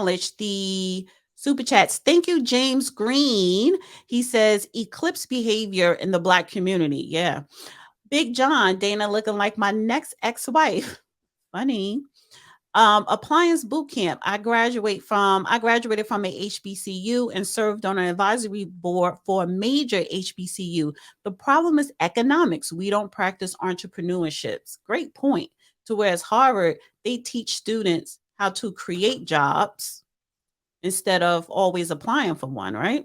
acknowledge the super chats. Thank you, James Green. He says eclipse behavior in the Black community. Yeah. Big John, Dana looking like my next ex-wife. Funny. Appliance boot camp. I graduated from a HBCU and served on an advisory board for a major HBCU. The problem is economics. We don't practice entrepreneurships. Great point. To whereas Harvard, they teach students how to create jobs instead of always applying for one, right?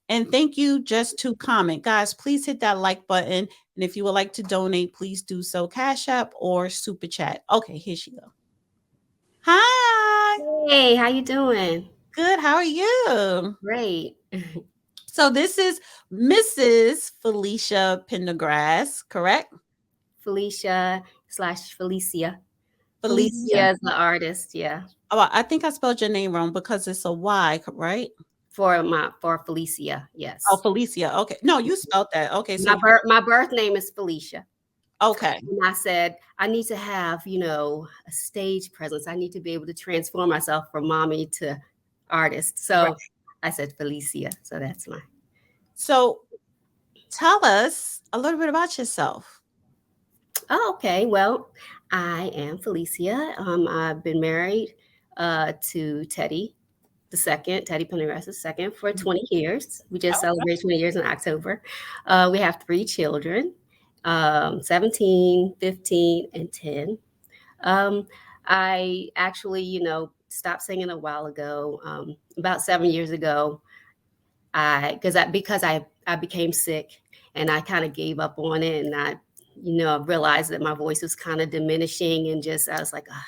And thank you. Just to comment, guys, please hit that like button. And if you would like to donate, please do so. Cash App or Super Chat. Okay, here she go. Hi. Hey, how you doing? Good. How are you? Great. So this is Mrs. Felicia Pendergrass, correct? Felicia/Felicia. Felicia. Felicia is the artist, yeah. Oh, I think I spelled your name wrong because it's a Y, right? For Felicia, Oh, yes. Felicia. Okay. No, you spelled that. Okay. So My birth name is Felicia. okay. And I said, I need to have, a stage presence. I need to be able to transform myself from mommy to artist. Right. So I said Felicia. So that's my. So tell us a little bit about yourself. Oh, okay. Well, I am Felicia. I've been married to Teddy Pendergrass II, for 20 years. We just Okay. celebrated 20 years in October. We have 3 children, 17, 15, and 10. Um, I actually, stopped singing a while ago. About 7 years ago, because I became sick and I kind of gave up on it, and I realized that my voice was kind of diminishing, and just I was like, "Ah,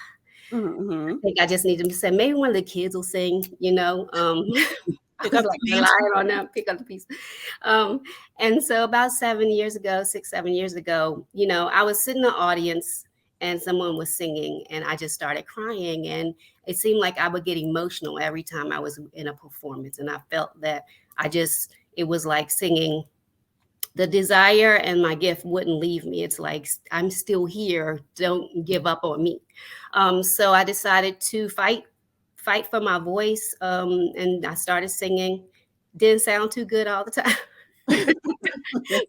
I Mm-hmm. think I just need to say maybe one of the kids will sing. I Pick was up like the mantle. relying on them, pick up the piece. Um, and so about 7 years ago, 6, 7 years ago, I was sitting in the audience and someone was singing and I just started crying. And it seemed like I would get emotional every time I was in a performance. And I felt that it was like singing, the desire and my gift wouldn't leave me. It's like, I'm still here. Don't give up on me. So I decided to fight for my voice. And I started singing. Didn't sound too good all the time.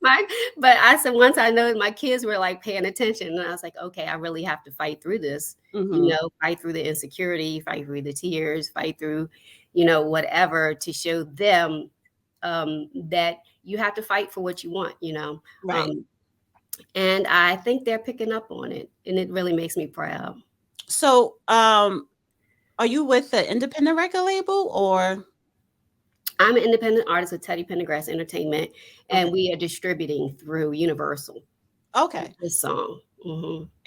my, but I said, once I know my kids were like paying attention, and I was like, okay, I really have to fight through this, Mm-hmm. fight through the insecurity, fight through the tears, fight through, whatever, to show them that you have to fight for what you want. Right. Um, and I think they're picking up on it, and it really makes me proud. So, are you with the independent record label or I'm an independent artist with Teddy Pendergrass Entertainment, okay? and we are distributing through Universal Okay. this song.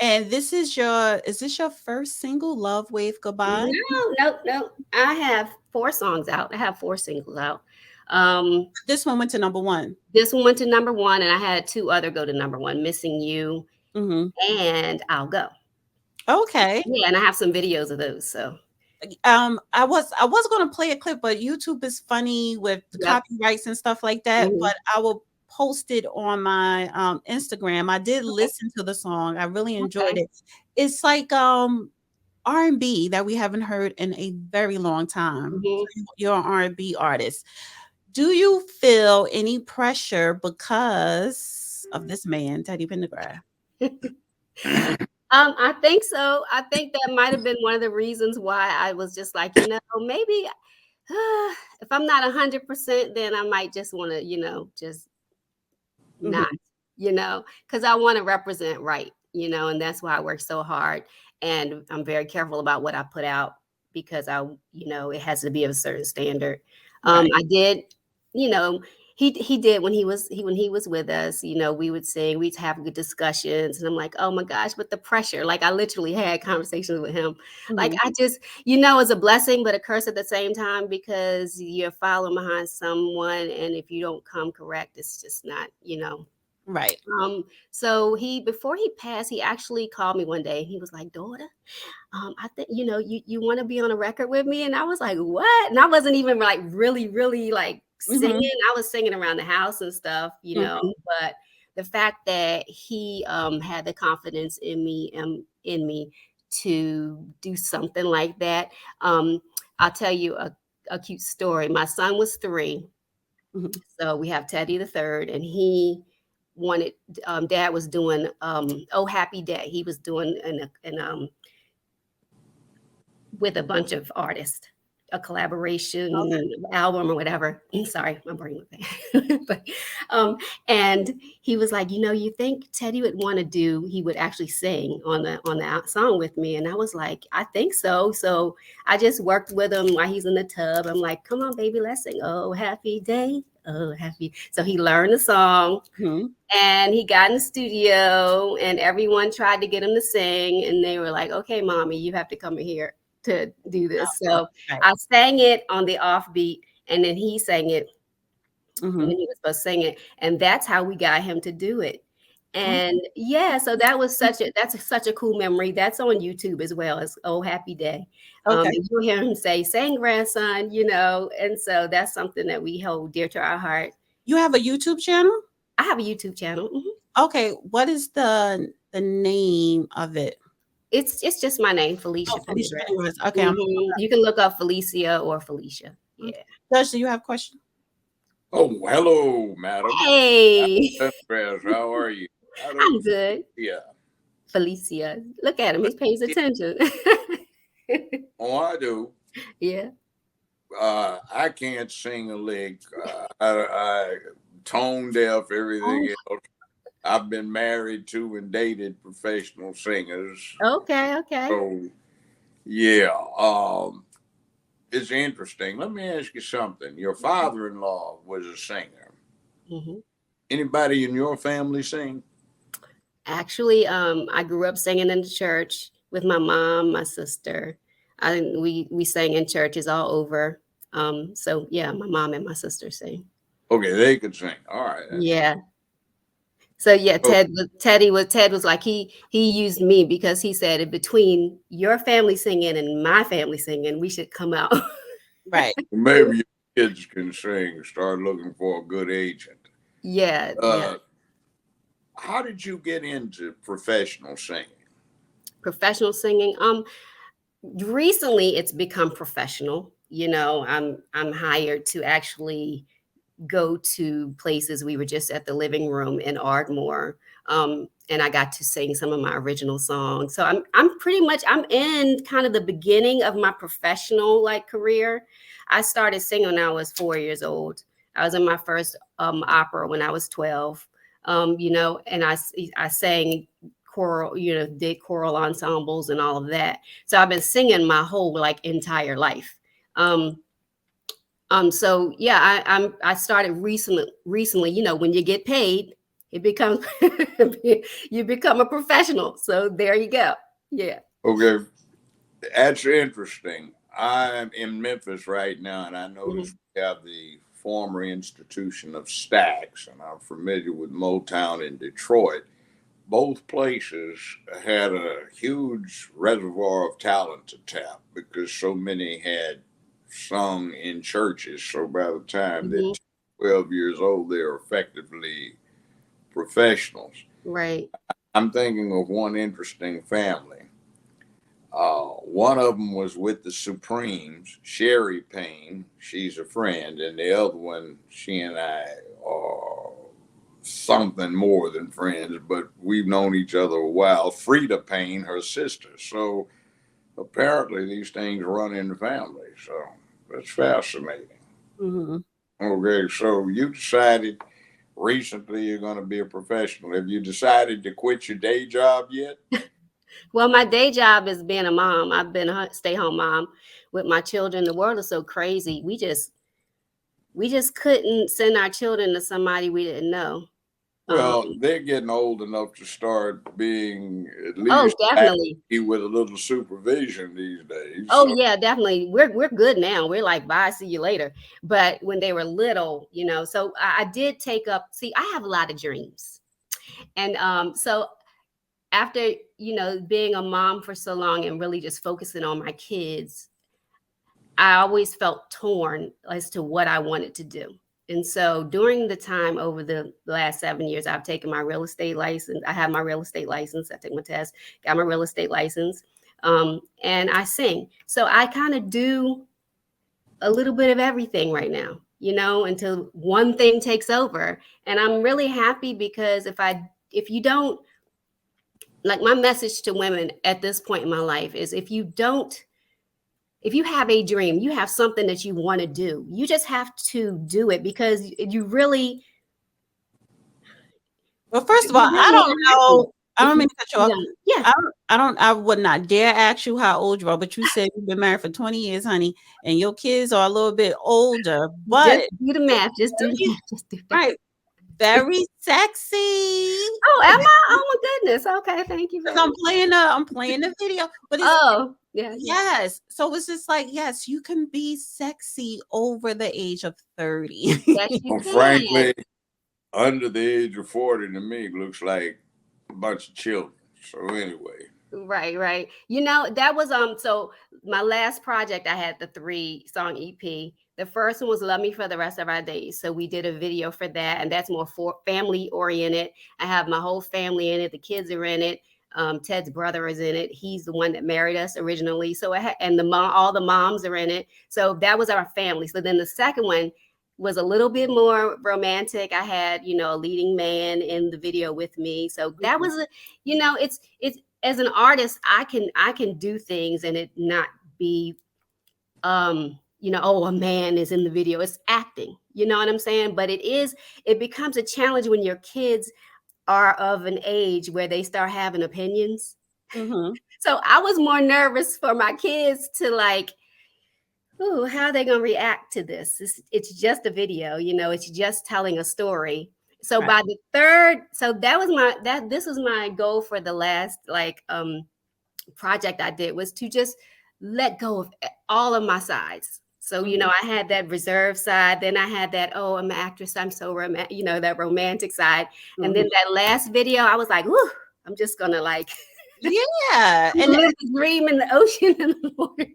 And is this your first single, Love Wave Goodbye? No, no, no. I have 4 songs out. I have 4 singles out. Um, This one went to number one. this one went to number one, and I had 2 other go to number one: "Missing You" Mm-hmm. and "I'll Go." Okay. Yeah, and I have some videos of those. So, I was gonna play a clip, but YouTube is funny with the yep. copyrights and stuff like that. Mhm. But I will post it on my Instagram. I did Okay. listen to the song. I really enjoyed Okay. it. It's like R&B that we haven't heard in a very long time. Mhm. So you're an R&B artist. Do you feel any pressure because of this man, Teddy Pendergrass? I think so. I think that might have been one of the reasons why I was just like, maybe if I'm not 100%, then I might just want to, just not, Mhm. because I want to represent right, and that's why I work so hard. And I'm very careful about what I put out because it has to be of a certain standard. Right. I did, you know, he did when he was with us, we would sing, we'd have good discussions, and I'm like, oh my gosh, but the pressure, like I literally had conversations with him. Like Mhm. I just, it's a blessing, but a curse at the same time because you're following behind someone, and if you don't come correct, it's just not. Right. So before he passed, he actually called me one day. He was like, "Daughter, I think you want to be on a record with me." And I was like, "What?" And I wasn't even like really, really like singing. Mhm. I was singing around the house and stuff, Mhm. But the fact that he had the confidence in me to do something like that, um, I'll tell you a cute story. My son was 3, Mhm. so we have Teddy the third, and he wanted. Dad was doing "Oh Happy Day." He was doing an with a bunch of artists, a Okay. collaboration album or whatever. Sorry, my brain went bad. But and he was like, you think Teddy would want to do? He would actually sing on the song with me, and I was like, I think so. So I just worked with him while he's in the tub. I'm like, come on, baby, let's sing. Oh, happy day. Oh, happy. So he learned the song, Mhm. and he got in the studio, and everyone tried to get him to sing, and they were like, okay, mommy, you have to come in here to do this. Okay. So Right. I sang it on the offbeat, and then he sang it when Mhm. he was supposed to sing it, and that's how we got him to do it. Okay. And yeah, so that's such a cool memory. That's on YouTube as well as "Oh Happy Day." Okay. And you'll hear him say, "Sang grandson," and so that's something that we hold dear to our heart. You have a YouTube channel? I have a YouTube channel. Okay. What is the name of it? It's just my name, Oh, Felicia Felicia Pendergrass. Pendergrass. Okay. You can look up Felicia or Felicia. Mhm. Yeah. Judge, do you have a question? Oh, hello, madam. Hey, Pendergrass, how are you? How do I'm you good. yeah. Felicia. Look at him. He pays attention. Oh, I do. Yeah. I can't sing a lick. I tone deaf, Oh, everything else. I've been married to and dated professional singers. Okay. Okay. So, yeah, it's interesting. Let me ask you something. Your father-in-law was a singer. hmm Anybody in your family sing? Actually, I grew up singing in the church with my mom, my sister. We sang in churches all over. So yeah, my mom and my sister sing. Okay, they could sing. All right. Yeah. So yeah, So, Ted was like he used me because he said in between your family singing and my family singing, we should come out. right. maybe your kids can sing. Start looking for a good agent. Yeah, yeah. Uh, how did you get into professional singing? Professional singing. Recently it's become professional. I'm hired to actually go to places. We were just at the living room in Ardmore, and I got to sing some of my original songs. So I'm pretty much I'm in kind of the beginning of my professional career. I started singing when I was 4 years old. I was in my first opera when I was 12. And I sang choral, did choral ensembles and all of that. So I've been singing my whole entire life. So yeah, I started recently, when you get paid, it becomes you become a professional. So there you go. Yeah. Okay, that's interesting. I'm in Memphis right now, and I noticed Mhm. we have the former institution of Stax, and I'm familiar with Motown in Detroit. Both places had a huge reservoir of talent to tap because so many had sung in churches. So by the time they're Mhm. 12 years old, they're effectively professionals. Right. I'm thinking of one interesting family. One of them was with the Supremes, Sherry Payne. She's a friend, and the other one, she and I are something more than friends, but we've known each other a while. Frida Payne, her sister. So apparently these things run in the family. So that's fascinating. Mhm. Okay, so you decided recently you're going to be a professional. Have you decided to quit your day job yet? Well, my day job is being a mom. I've been a stay-home mom with my children. The world is so crazy. We just couldn't send our children to somebody we didn't know. Um, Well, they're getting old enough to start being at oh, least definitely. happy with a little supervision these days. Oh So, yeah, definitely. We're good now. We're like, bye, see you later. But when they were little, so I did take up. See, I have a lot of dreams, and so after being a mom for so long and really just focusing on my kids, I always felt torn as to what I wanted to do. And so during the time over the last 7 years, I've taken my real estate license. I have my real estate license. I took my test, got my real estate license, and I sing. So I kind of do. a little bit of everything right now, until one thing takes over. And I'm really happy because if you don't, like, my message to women at this point in my life is, if you have a dream, you have something that you want to do, you just have to do it, because you really, Well, first of all, you're I really don't not happy know. I if don't you mean to cut you off. don't. Yeah, I would not dare ask you how old you are, but you said you've been married for 20 years, honey, and your kids are a little bit older, just but do the math. Just do the very, math. Just do that. right, very sexy. Oh, am I? Oh my goodness. Okay, thank you 'Cause very much. I'm playing the video, but it's Oh, yeah, yeah. yes. So it's just like, yes, you can be sexy over the age of 30. Yes, you Well, can. frankly, under the age of 40 to me looks like a bunch of children. So anyway, Right, right. That was so my last project, I had the 3-song EP. The first one was Love Me for the Rest of Our Days. So we did a video for that, and that's more for family oriented. I have my whole family in it. The kids are in it. Ted's brother is in it. He's the one that married us originally. So and all the moms are in it. So that was our family. So then the second one was a little bit more romantic. I had, a leading man in the video with me. So that was it's as an artist, I can do things and it not be oh, a man is in the video. It's acting. You know what I'm saying? But it becomes a challenge when your kids are of an age where they start having opinions. Mhm. So I was more nervous for my kids to, like, ooh, how are they going to react to this? It's just a video, it's just telling a story. So Right. by the third, so this was my goal for the last, like, project I did, was to just let go of all of my sides. So, I had that reserved side, then I had that, oh, I'm an actress, I'm so romantic, that romantic side. And then that last video, I was like, whoo, I'm just gonna, like, Yeah, and live the dream in the ocean and the water.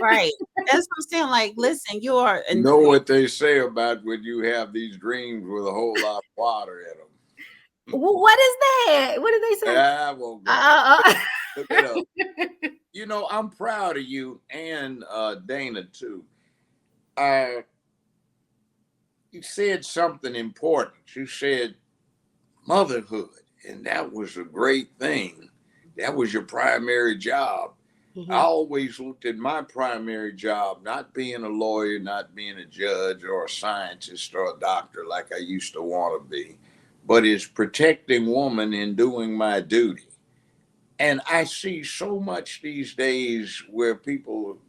right. That's what I'm saying. Like, listen, you are, you and know what they say about when you have these dreams with a whole lot of water in them. Well, what is that? What did they say? I won't go. Look it up. I'm proud of you and Dana too. You said something important. You said motherhood, and that was a great thing. That was your primary job. I always looked at my primary job, not being a lawyer, not being a judge or a scientist or a doctor like I used to want to be, but is protecting woman and doing my duty. And I see so much these days where people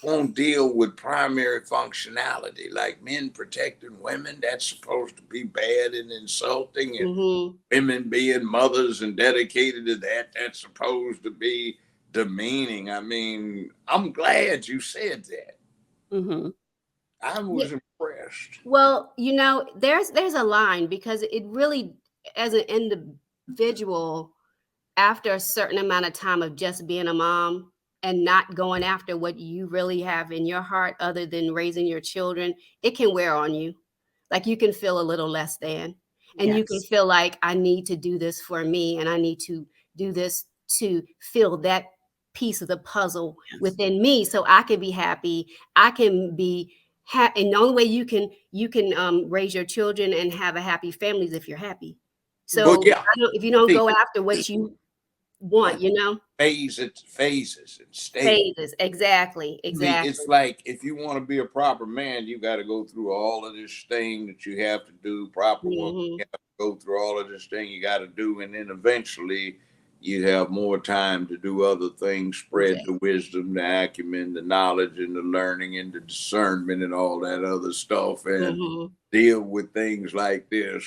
won't deal with primary functionality, like men protecting women. That's supposed to be bad and insulting, and women being mothers and dedicated to that, that's supposed to be demeaning. I mean, I'm glad you said that. I was impressed. Well, there's a line, because it really, as an individual, after a certain amount of time of just being a mom and not going after what you really have in your heart other than raising your children, it can wear on you. Like, you can feel a little less than, and you can feel like, I need to do this for me, and I need to do this to fill that piece of the puzzle within me, so I can be happy. I can be happy. And the only way you can raise your children and have a happy family is if you're happy. So if you don't go after what you want, Phases and stages. Exactly. It's like, if you want to be a proper man, you got to go through all of this thing that you have to do. Proper woman, you have to go through all of this thing you got to do, and then eventually you have more time to do other things, spread the wisdom, the acumen, the knowledge, and the learning, and the discernment, and all that other stuff, and deal with things like this.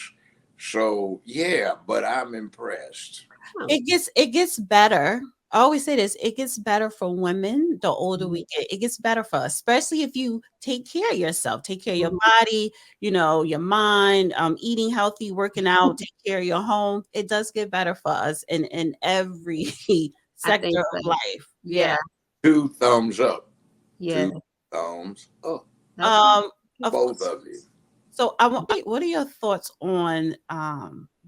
So yeah, but I'm impressed. it gets better. I always say this, it gets better for women the older we get. It gets better for us, especially if you take care of yourself, take care of your body, your mind, eating healthy, working out, take care of your home. It does get better for us in every sector of life. Yeah. 2 thumbs up. Yeah. 2 thumbs up. Both of you. So what are your thoughts on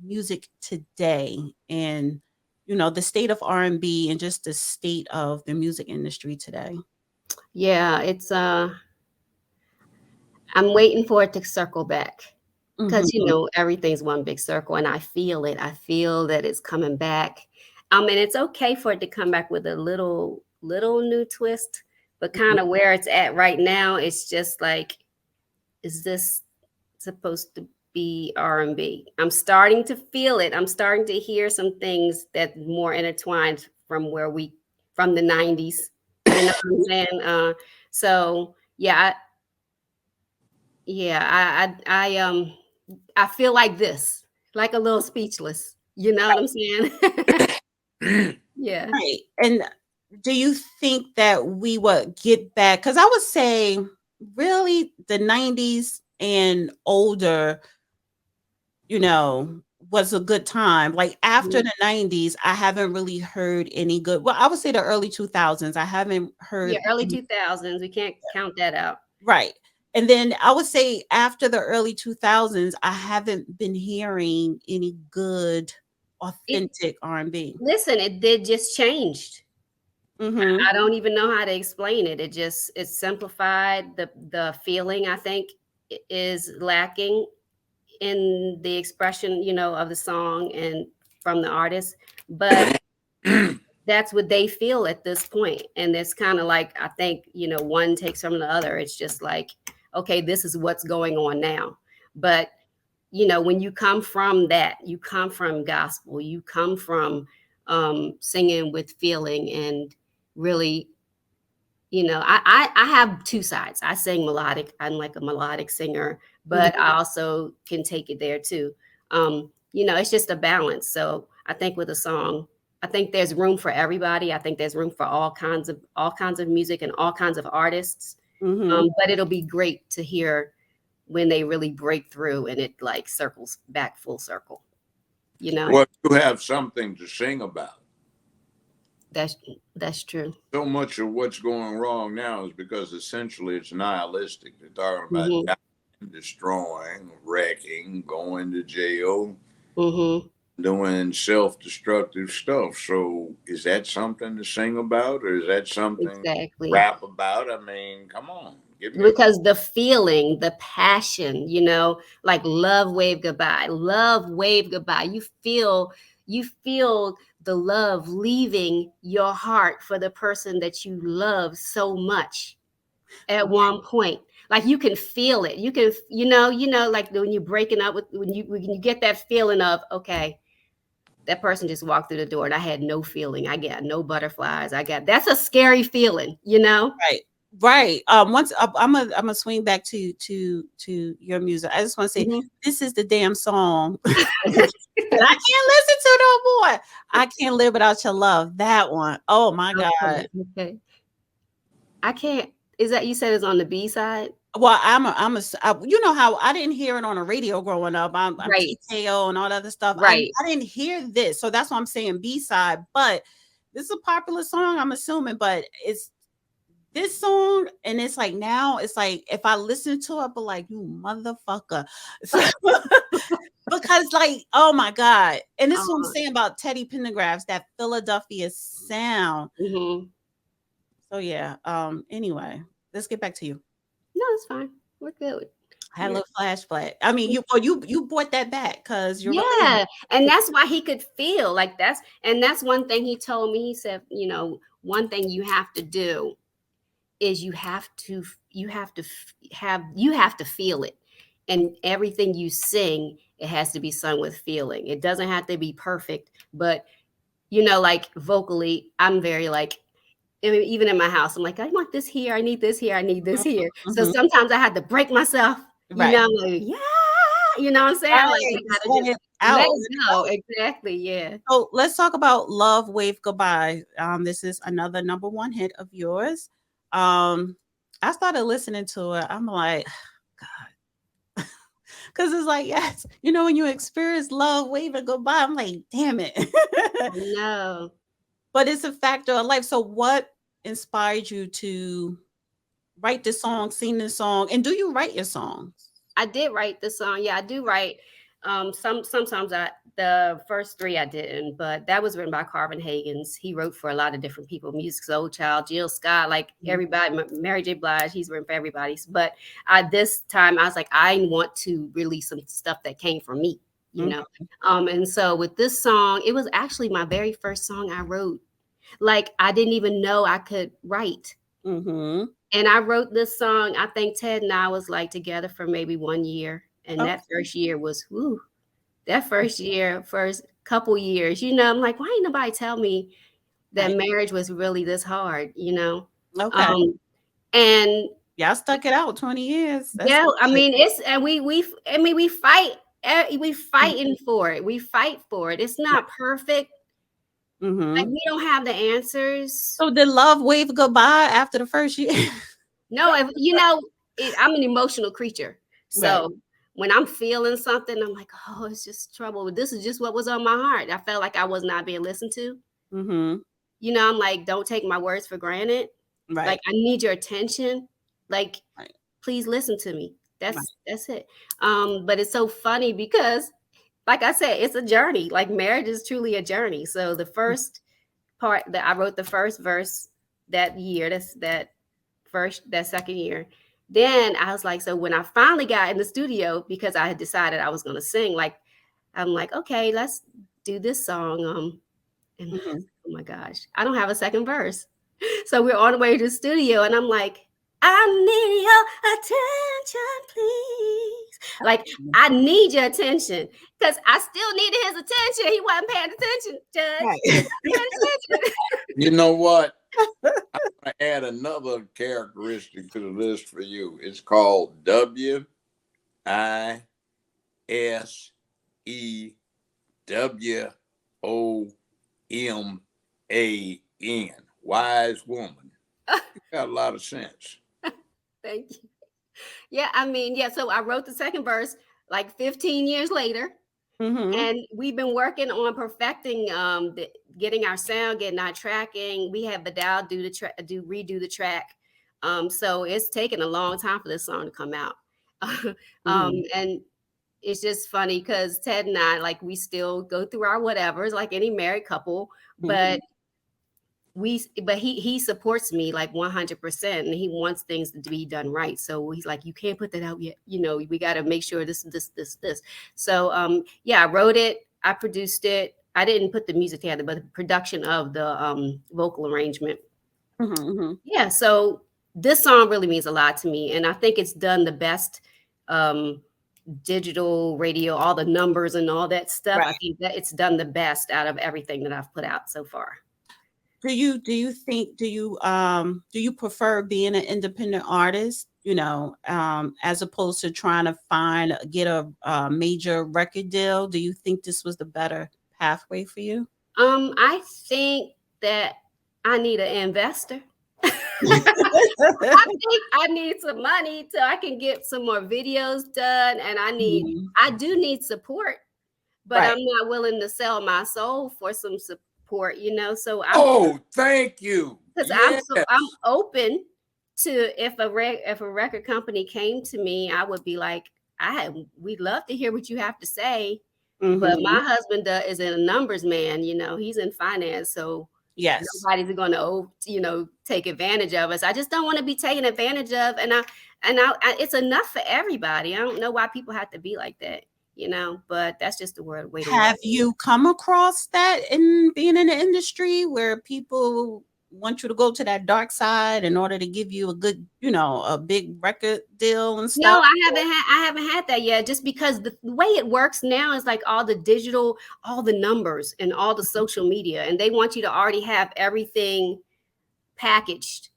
music today, and the state of R&B and just the state of the music industry today? Yeah, it's I'm waiting for it to circle back because Mhm. everything's one big circle, and I feel it. I feel that it's coming back. And it's okay for it to come back with a little new twist, but kind of where it's at right now, it's just like, is this supposed to be R&B? I'm starting to feel it. I'm starting to hear some things that more intertwined from the 90s. You know what I'm saying? So yeah, I feel like this, like a little speechless. You know what I'm saying? Yeah. Right. And do you think that we would get back? Because I would say, really, the 90s and older, was a good time. Like after Mhm. the 90s, I haven't really heard any good. Well, I would say the early 2000s, I haven't Yeah, heard early any. 2000s. We can't count that out. Right. And then I would say after the early 2000s, I haven't been hearing any good, It authentic R&B. Listen, it did just changed. Mhm. I don't even know how to explain it. It's simplified. The feeling, I think, is lacking in the expression, of the song and from the artist. But that's what they feel at this point. And it's kind of like, I think, one takes from the other. It's just like, okay, this is what's going on now. But when you come from that, you come from gospel, you come from singing with feeling and really, I have two sides. I sing melodic. I'm like a melodic singer, Mhm. but I also can take it there too. It's just a balance. So I think with a song, I think there's room for everybody. I think there's room for all kinds of music and all kinds of artists. Mhm. But it'll be great to hear when they really break through and it like circles back full circle. You know, Well, you have something to sing about. that's that's true. So much of what's going wrong now is because essentially it's nihilistic. They're talking about Hmm. dying, destroying, wrecking, going to jail, Hmm. doing self-destructive stuff. So is that something to sing about, or is that something to Exactly. rap about? I mean, come on, give me. Because the feeling, the passion, like love wave goodbye. You feel the love leaving your heart for the person that you love so much at one point. Like you can feel it. You can, like when you're breaking up when you get that feeling of, okay, that person just walked through the door and I had no feeling. I got no butterflies. That's a scary feeling. Right. Right. Once I'm gonna swing back to your music. I just want to say Mhm. this is the damn song that I can't listen to no more. I can't live without your love. That one. Oh my God. Okay, okay. I can't. Is that you said is on the B side? Well, you know how I didn't hear it on the radio growing up. I'm Right, TKO and all that other stuff. right. I didn't hear this, so that's why I'm saying B side. But this is a popular song, I'm assuming. But it's this song, and it's like now, it's like if I listen to it, but like you motherfucker, so, because like oh my God, and this is what I'm Uh, saying about Teddy Pendergrass, that Philadelphia sound. mhm. So yeah. Anyway, let's get back to you. No, it's fine. We're good. I had a Yeah. little flashback. I mean, you brought that back because you're related. Yeah, and that's why he could feel like that's one thing he told me. He said, one thing you have to do is you have to feel it, and everything you sing, it has to be sung with feeling. It doesn't have to be perfect, but like vocally, I'm very like, I mean, even in my house, I'm like, I want this here, I need this here, I need this here. So Mhm. sometimes I had to break myself, Right. I'm like, yeah, you know what I'm saying? Like Right. I Just gotta let just it let out. it go. Exactly. Yeah. So let's talk about Love Wave Goodbye. This is another number one hit of yours. I started listening to it. I'm like, because it's like, yes, when you experience love waving goodbye, I'm like, damn it. No. But it's a factor of life. So what inspired you to write this song, sing this song, and do you write your songs? I did write the song. Yeah, I do write. Sometimes the first three I didn't, but that was written by Carvin Higgins. He wrote for a lot of different people, Music Soul Child, Jill Scott, like everybody, Mary J. Blige. He's written for everybody. But this time I was like, I want to release some stuff that came from me, you know. And so with this song, it was actually my very first song I wrote. Like I didn't even know I could write. And I wrote this song. I think Ted and I was like together for maybe 1 year. And that first year was, woo, that first couple years, you know, I'm like, why ain't nobody tell me that marriage was really this hard, you know? Okay. And y'all stuck it out 20 years. That's yeah, I good. mean, it's, and we fight, we fighting for it. We fight for it. It's not perfect. Like we don't have the answers. So did love wave goodbye after the first year? No, you know, I'm an emotional creature. So when I'm feeling something, I'm like, oh, it's just trouble. This is just what was on my heart. I felt like I was not being listened to. You know, I'm like, don't take my words for granted. Like, I need your attention. Like, please listen to me. That's it. But it's so funny because, like I said, it's a journey. Like marriage is truly a journey. So the first part that I wrote the first verse that year, that second year. Then I was like, so when I finally got in the studio, because I had decided I was going to sing, like, I'm like, okay, let's do this song. And oh my gosh, I don't have a second verse. So we're on the way to the studio and I'm like, I need your attention, please. Like, I need your attention because I still needed his attention. He wasn't paying attention, Judge. He wasn't paying attention. You know what? I'm going to add another characteristic to the list for you. It's called WISEWOMAN. Wise woman. Got a lot of sense. Thank you. Yeah, I mean, yeah. So I wrote the second verse like 15 years later. And we've been working on perfecting getting our sound, getting our tracking. We had Vidal redo the track. So it's taken a long time for this song to come out. And it's just funny because Ted and I, like, we still go through our whatevers like any married couple, but he supports me like 100% and he wants things to be done right. So he's like, you can't put that out yet. You know, we got to make sure this. So yeah, I wrote it. I produced it. I didn't put the music together, but the production of the vocal arrangement. Yeah. So this song really means a lot to me. And I think it's done the best digital radio, all the numbers and all that stuff. I think that it's done the best out of everything that I've put out so far. Do you prefer being an independent artist, you know, as opposed to trying to get a major record deal? Do you think this was the better pathway for you? I think that I need an investor. I think I need some money so I can get some more videos done, and I do need support, but I'm not willing to sell my soul for some support, you know. So thank you. Because I'm open to if a record company came to me, I would be like, we'd love to hear what you have to say. But my husband is a numbers man, you know, he's in finance, so nobody's going to, you know, take advantage of us. I just don't want to be taken advantage of, and it's enough for everybody. I don't know why people have to be like that, you know, but that's just the way. Have you come across that in being in the industry where people want you to go to that dark side in order to give you a good, you know, a big record deal and stuff? No, I haven't had that yet, just because the way it works now is like all the digital, all the numbers and all the social media, and they want you to already have everything packaged.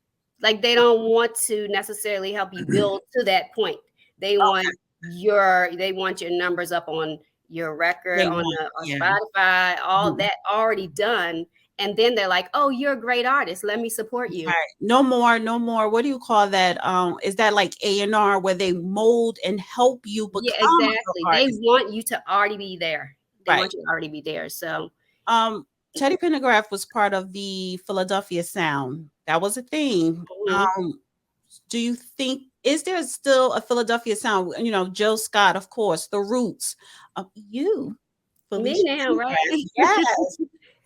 Like they don't want to necessarily help you build to that point. They want your numbers up on your record, on Spotify, all that already done. And then they're like, oh, you're a great artist. Let me support you. Right. No more. What do you call that? Is that like A&R where they mold and help you become? Yeah, exactly. They want you to already be there. They want you to already be there. So Teddy Pendergrass was part of the Philadelphia sound. That was a thing. Do you think is there still a Philadelphia sound? You know, Jill Scott, of course, The Roots, you, Me Felicia now, right? Pendergrass. Yes.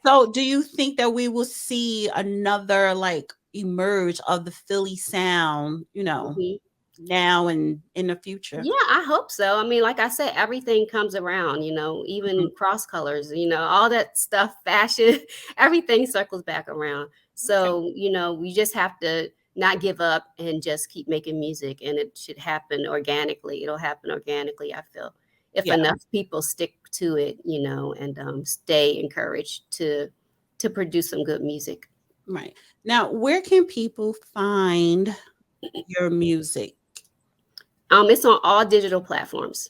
So, do you think that we will see another like emerge of the Philly sound? You know, Mhm. now and in the future. Yeah, I hope so. I mean, like I said, everything comes around, Mhm. even cross colors, all that stuff, fashion, everything circles back around. Okay. So, we just have to not give up and just keep making music, and it should happen organically. It'll happen organically, I feel, if Yeah. enough people stick to it, and stay encouraged to produce some good music. Right. Now, where can people find your music? It's on all digital platforms.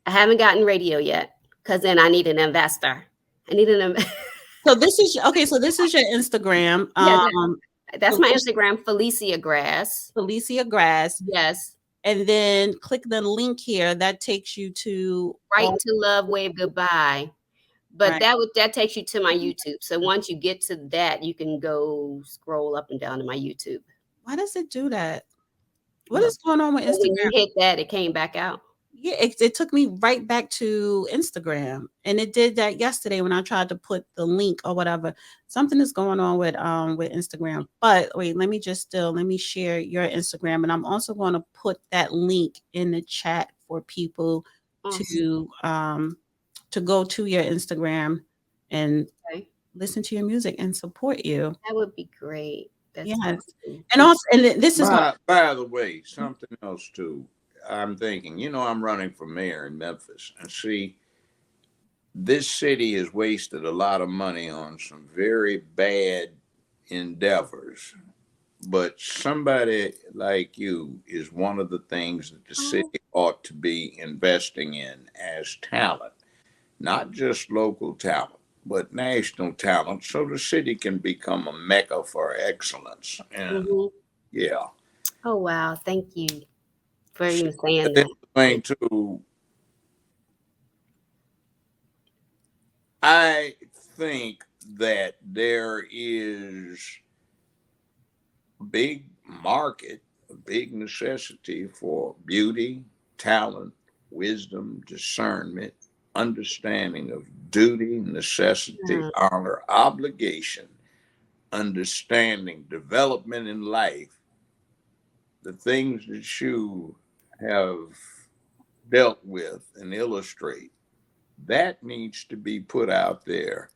I haven't gotten radio yet because then I need an investor. I need So this is okay. So this is your Instagram. yeah, that's my Felicia, Instagram, Felicia Grass. Felicia Grass, Yes. and then click the link here. That takes you to Right all to love, wave goodbye. But right. that takes you to my YouTube. So once you get to that, you can go scroll up and down to my YouTube. Why does it do that? What But is going on with when Instagram? you hit that, it came back out. Yeah, it took me right back to Instagram, and it did that yesterday when I tried to put the link or whatever. Something is going on with Instagram. But wait, let me share your Instagram, and I'm also going to put that link in the chat for people Awesome. to go to your Instagram and Okay. listen to your music and support you. That would be great. That's Yes, awesome. and also, and this is my By the way, something else too. I'm thinking, I'm running for mayor in Memphis, and see, this city has wasted a lot of money on some very bad endeavors. But somebody like you is one of the things that the Oh, city ought to be investing in as talent, not just local talent, but national talent, so the city can become a mecca for excellence. And mhm. yeah, Oh, wow. Thank you for see, even saying the that. thing too, I think that there is a big market, a big necessity for beauty, talent, wisdom, discernment, understanding of duty, necessity, Yeah. honor, obligation, understanding, development in life, the things that you have dealt with and illustrate, that needs to be put out there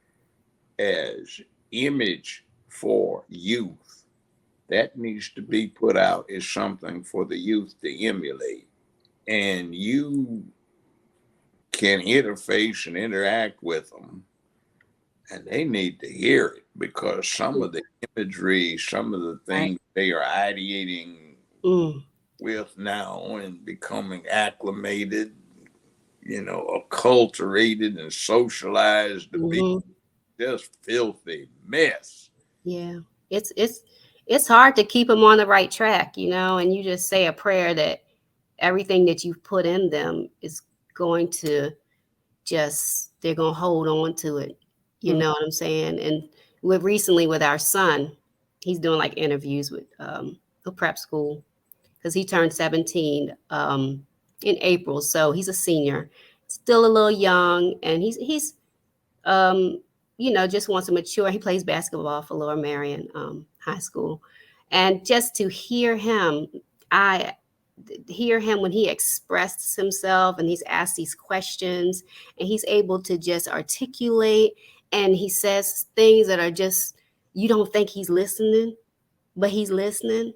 as image for youth. That needs to be put out as something for the youth to emulate. And you can interface and interact with them, and they need to hear it because some of the imagery, some of the right. things they are ideating Mm, with now and becoming acclimated, acculturated and socialized to be mhm. just filthy mess. Yeah. It's hard to keep them on the right track, and you just say a prayer that everything that you've put in them is going to they're going to hold on to it. You Mm. know what I'm saying? And with our son, he's doing like interviews with the prep school because he turned 17 in April. So he's a senior, still a little young, and he's um, just wants to mature. He plays basketball for Lower Marion High School, and just to I hear him when he expresses himself and he's asked these questions, and he's able to just articulate, and he says things that are just you don't think he's listening, but he's listening.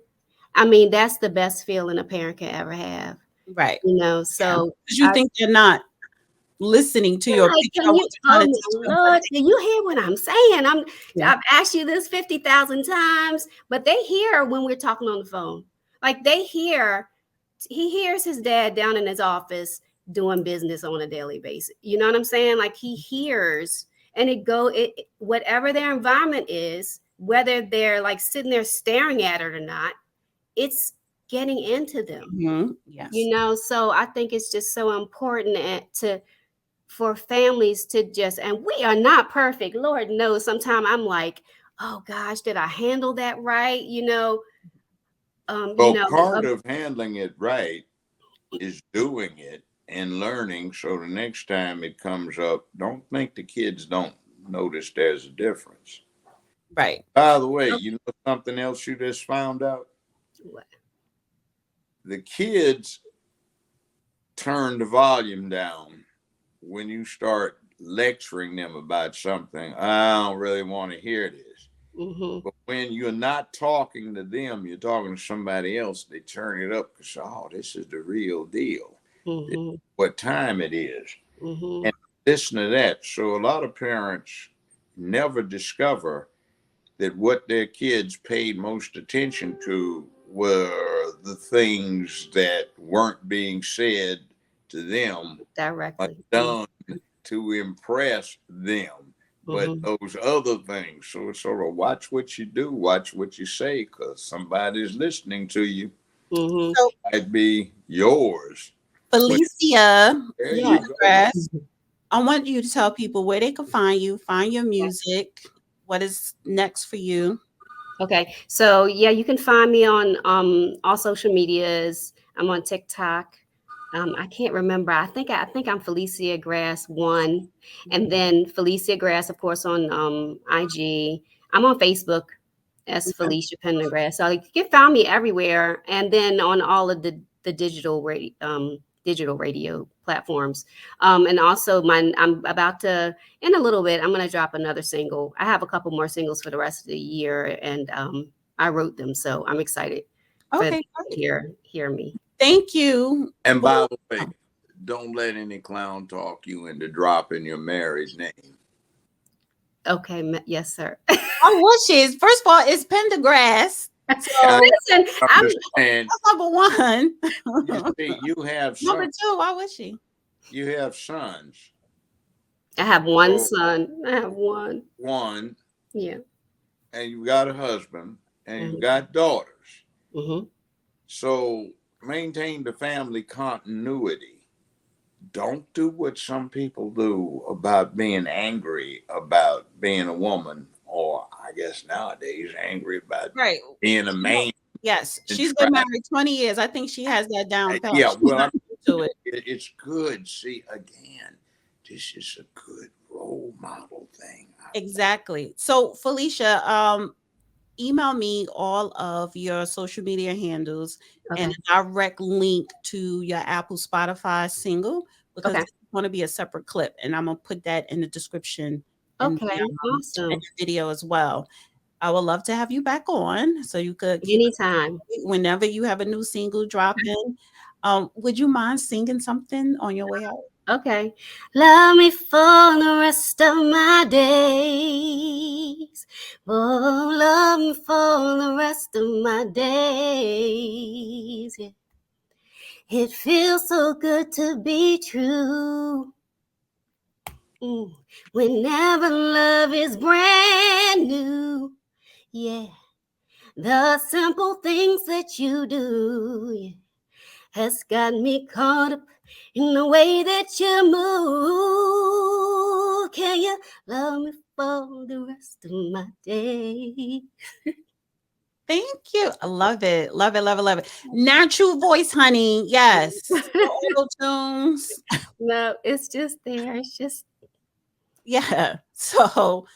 I mean, that's the best feeling a parent can ever have, Right. Yeah. So Because you think they're not listening to your like, picture can of you? what you're trying Oh to teach my them, but Lord, do you hear what I'm saying? yeah. I've asked you this 50,000 times, but they hear when we're talking on the phone. Like they hear, he hears his dad down in his office doing business on a daily basis. You know what I'm saying? Like he hears, and whatever their environment is, whether they're like sitting there staring at it or not, it's getting into them. Yes. So I think it's just so important for families to just, and we are not perfect, Lord knows sometimes I'm like, oh gosh, did I handle that right? You Well, know, part of handling it right is doing it and learning. So the next time it comes up, don't think the kids don't notice there's a difference. Right. By the way, you know something else you just found out? what? The kids turn the volume down when you start lecturing them about something. I don't really want to hear this. Mm-hmm. But when you're not talking to them, you're talking to somebody else, they turn it up because, oh, this is the real deal. This Mm-hmm. is what time it is. Mm-hmm. And listen to that. So a lot of parents never discover that what their kids paid most attention to were the things that weren't being said to them, Directly. done to impress them, but Mm-hmm. those other things. So it's sort of watch what you do, watch what you say, because somebody's listening to you. Mm-hmm. So Might be yours. Felicia There Yeah. you go. Pendergrass, I want you to tell people where they can find you, find your music, what is next for you. Okay. So yeah, you can find me on all social medias. I'm on TikTok. I can't remember. I think I'm Felicia Grass one, and then Felicia Grass, of course, on IG. I'm on Facebook as Okay. Felicia Pendergrass. So you can find me everywhere, and then on all of the digital radio platforms. And also, I'm about to, in a little bit, I'm going to drop another single. I have a couple more singles for the rest of the year, and I wrote them, so I'm excited for them Okay, to great. hear me. Thank you. And For- by the way, don't let any clown talk you into dropping your married name. Okay, yes, sir. I wish is first of all, it's Pendergrass. I So Listen, I'm understand. that's number one. You see, Number two, I wish he. you have sons. I have one So son. I have one. one, Yeah. and you got a husband, and you Mm-hmm. got daughters. Mm-hmm. So maintain the family continuity. Don't do what some people do about being angry about being a woman, or I guess nowadays angry about Right. being a man Yes. and She's try. been married 20 years. I think she has that down pat. Yeah, She's well, not into it. it's good. See, again, this is a good role model thing. Exactly. So Felicia, email me all of your social media handles and Okay. a direct link to your Apple Spotify single because Okay. it's going to be a separate clip, and I'm gonna put that in the description and Okay. in Awesome. the video as well. I would love to have you back on so you could keep Anytime. whenever you have a new single dropping. Would you mind singing something on your way out? Okay. Love me for the rest of my days. Oh, love me for the rest of my days. Yeah. It feels so good to be true. Whenever love is brand new. Yeah. The simple things that you do. Yeah, has got me caught up in the way that you move. Can you love me for the rest of my day? Thank you. I love it. Love it. Love it. Love it. Natural voice, honey. Yes. No auto tunes. No, it's just there. It's just Yeah. So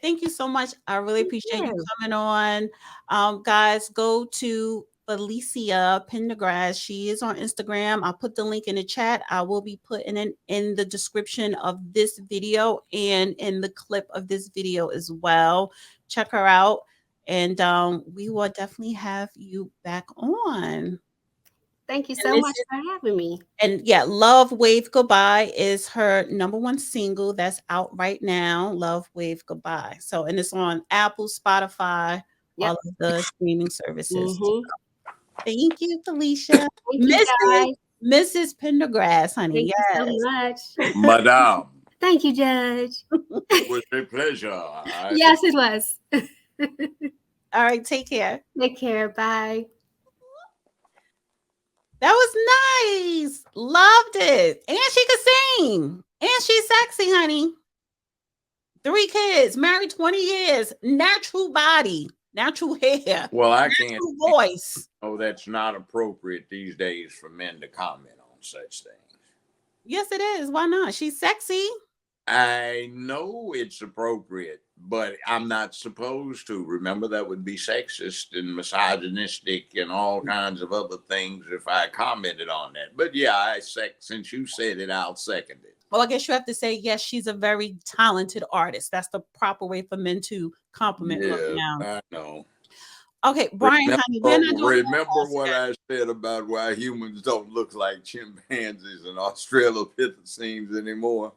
thank you so much. I really appreciate you there. coming on. Guys, go to Feylicia Pendergrass. She is on Instagram. I'll put the link in the chat. I will be putting it in the description of this video and in the clip of this video as well. Check her out. And we will definitely have you back on. Thank you And so this much is for having me. and yeah, Love Wave Goodbye is her number one single that's out right now. Love Wave Goodbye. So, and it's on Apple, Spotify, all Yep. of the streaming services. Mm-hmm. Thank you, Felicia. Thank you, Mrs. guys. Mrs. Pendergrass, honey. Thank you so Yes. much. Madame, Thank you, Judge. it was a pleasure. Yes, it was. All right, take care. Take care. Bye. That was nice. Loved it. And she could sing. And she's sexy, honey. 3 kids, married 20 years, natural body. natural hair, Well, I can't. natural voice. Oh, that's not appropriate these days for men to comment on such things. Yes, it is. Why not? She's sexy. I know it's appropriate, but I'm not supposed to. Remember, that would be sexist and misogynistic and all kinds of other things if I commented on that. But yeah, since you said it, I'll second it. Well, I guess you have to say, yes, she's a very talented artist. That's the proper way for men to compliment women now. I know. Okay, Brian, honey, we're not doing remember what I said about why humans don't look like chimpanzees and Australopithecines anymore?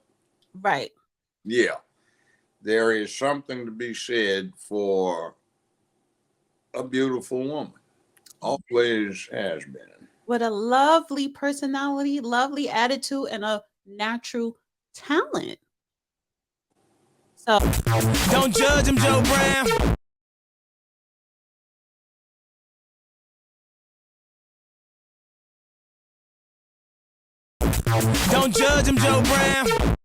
Right. Yeah. There is something to be said for a beautiful woman. Always has been. With a lovely personality, lovely attitude, and a natural talent. So don't judge him, Joe Brown. Don't judge him, Joe Brown.